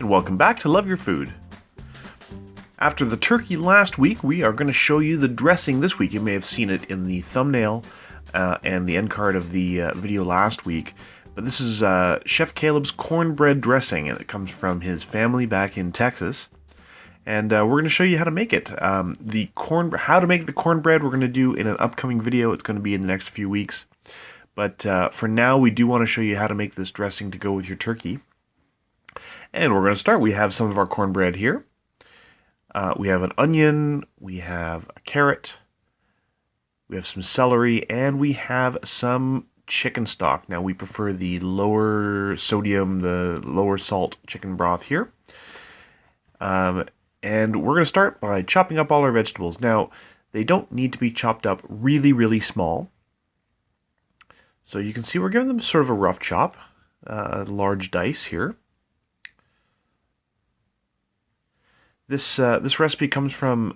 welcome back to Love Your Food. After the turkey last week, we are going to show you the dressing this week. You may have seen it in the thumbnail and the end card of the video last week. But this is Chef Caleb's cornbread dressing, and it comes from his family back in Texas. And we're going to show you how to make it. How to make the cornbread we're going to do in an upcoming video. It's going to be in the next few weeks. But for now, we do want to show you how to make this dressing to go with your turkey. And we're going to start. We have some of our cornbread here. We have an onion, we have a carrot, we have some celery, and we have some chicken stock. Now we prefer the lower sodium, the lower salt chicken broth here. And we're going to start by chopping up all our vegetables. Now, they don't need to be chopped up really, really small. So you can see we're giving them sort of a rough chop, large dice here. This recipe comes from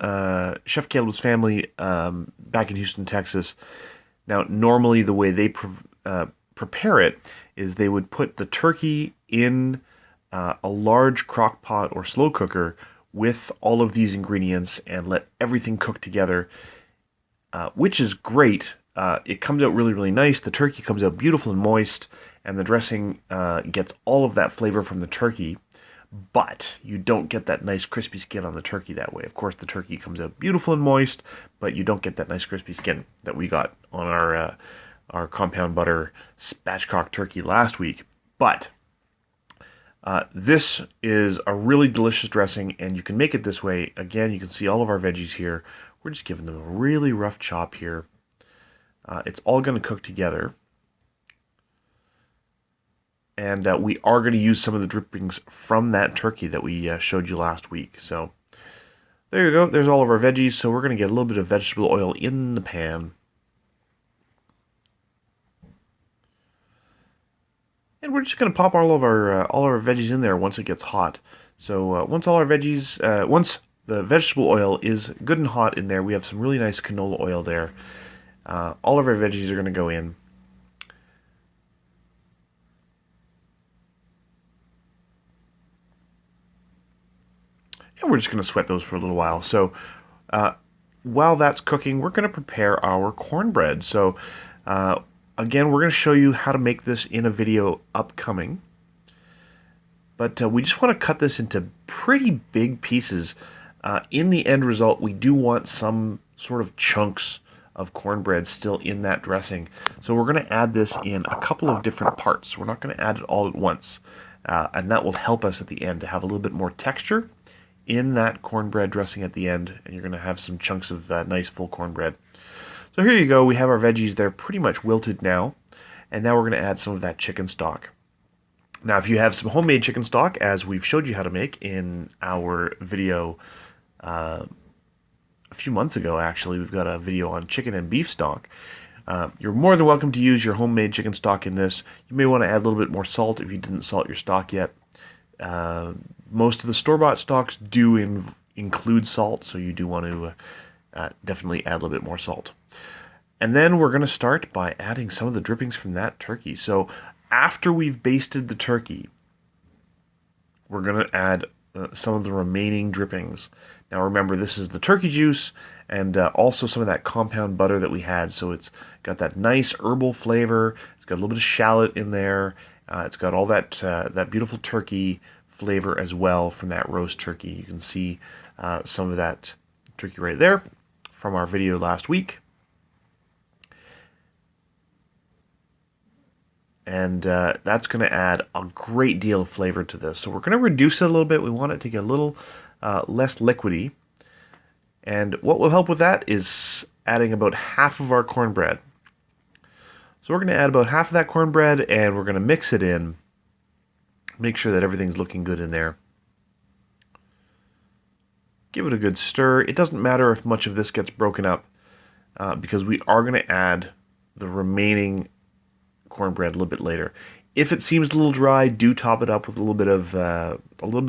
Chef Caleb's family back in Houston, Texas. Now, normally the way they prepare it is they would put the turkey in a large crock pot or slow cooker with all of these ingredients and let everything cook together, which is great. It comes out really, really nice. The turkey comes out beautiful and moist, and the dressing gets all of that flavor from the turkey. But you don't get that nice crispy skin on the turkey that way. Of course, the turkey comes out beautiful and moist, but you don't get that nice crispy skin that we got on our compound butter spatchcock turkey last week. But this is a really delicious dressing, and you can make it this way. Again, you can see all of our veggies here. We're just giving them a really rough chop here. It's all going to cook together. And we are going to use some of the drippings from that turkey that we showed you last week. So there you go. There's all of our veggies. So we're going to get a little bit of vegetable oil in the pan. And we're just going to pop all of our veggies in there once it gets hot. So once the vegetable oil is good and hot in there, we have some really nice canola oil there. All of our veggies are going to go in. And we're just going to sweat those for a little while. So while that's cooking, we're going to prepare our cornbread. So again, we're going to show you how to make this in a video upcoming. But we just want to cut this into pretty big pieces. In the end result, we do want some sort of chunks of cornbread still in that dressing. So we're going to add this in a couple of different parts. We're not going to add it all at once. And that will help us at the end to have a little bit more texture in that cornbread dressing at the end, and you're going to have some chunks of nice full cornbread. So here you go. We have our veggies. They're pretty much wilted now, and now we're going to add some of that chicken stock. Now, if you have some homemade chicken stock, as we've showed you how to make in our video a few months ago, actually, we've got a video on chicken and beef stock. You're more than welcome to use your homemade chicken stock in this. You may want to add a little bit more salt if you didn't salt your stock yet. Most of the store-bought stocks do include salt, so you do want to definitely add a little bit more salt. And then we're going to start by adding some of the drippings from that turkey. So after we've basted the turkey, we're going to add some of the remaining drippings. Now remember, this is the turkey juice and also some of that compound butter that we had. So it's got that nice herbal flavor. It's got a little bit of shallot in there. It's got all that beautiful turkey flavor as well from that roast turkey. You can see some of that turkey right there from our video last week. And that's going to add a great deal of flavor to this. So we're going to reduce it a little bit. We want it to get a little less liquidy. And what will help with that is adding about half of our cornbread. So we're going to add about half of that cornbread, and we're going to mix it in. Make sure that everything's looking good in there. Give it a good stir. It doesn't matter if much of this gets broken up because we are going to add the remaining cornbread a little bit later. If it seems a little dry, do top it up with a little bit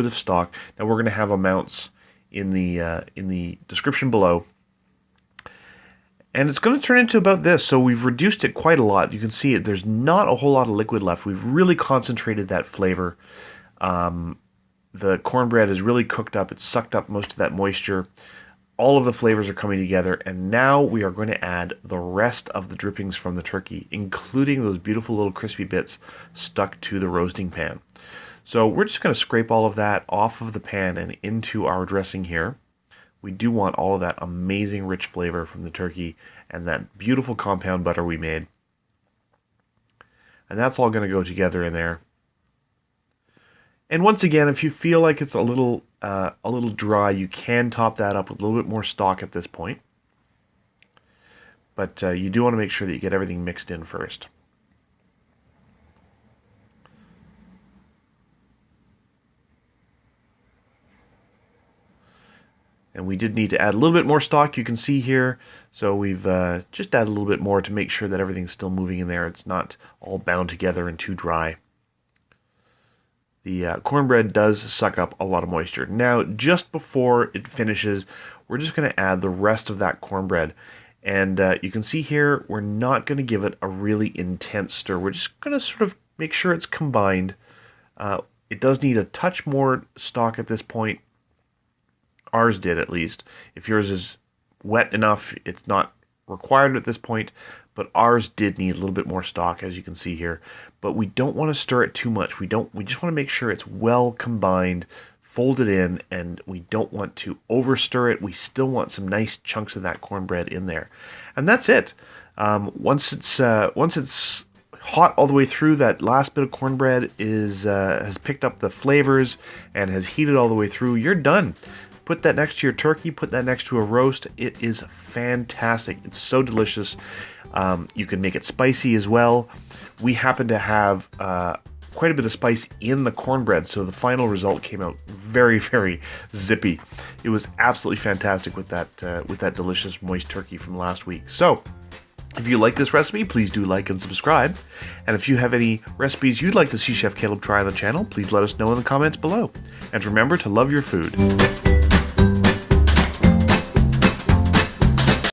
of stock. Now we're going to have amounts in the description below. And it's going to turn into about this. So we've reduced it quite a lot. You can see it. There's not a whole lot of liquid left. We've really concentrated that flavor. The cornbread is really cooked up. It's sucked up most of that moisture. All of the flavors are coming together, and now we are going to add the rest of the drippings from the turkey, including those beautiful little crispy bits stuck to the roasting pan. So we're just going to scrape all of that off of the pan and into our dressing here. We do want all of that amazing rich flavor from the turkey and that beautiful compound butter we made. And that's all going to go together in there. And once again, if you feel like it's a little dry, you can top that up with a little bit more stock at this point. But you do want to make sure that you get everything mixed in first. And we did need to add a little bit more stock, you can see here. So we've just added a little bit more to make sure that everything's still moving in there. It's not all bound together and too dry. The cornbread does suck up a lot of moisture. Now, just before it finishes, we're just going to add the rest of that cornbread. And you can see here, we're not going to give it a really intense stir. We're just going to sort of make sure it's combined. It does need a touch more stock at this point. Ours did, at least. If yours is wet enough, it's not required at this point, but ours did need a little bit more stock, as you can see here. But we don't want to stir it too much. We just want to make sure it's well combined, folded in, and we don't want to over stir it. We still want some nice chunks of that cornbread in there. And that's it. Once it's hot all the way through, that last bit of cornbread has picked up the flavors and has heated all the way through, you're done. Put that next to your turkey, put that next to a roast. It is fantastic. It's so delicious. You can make it spicy as well. We happen to have quite a bit of spice in the cornbread, so the final result came out very, very zippy. It was absolutely fantastic with that delicious moist turkey from last week. So, if you like this recipe, please do like and subscribe. And if you have any recipes you'd like to see Chef Caleb try on the channel, please let us know in the comments below. And remember to love your food.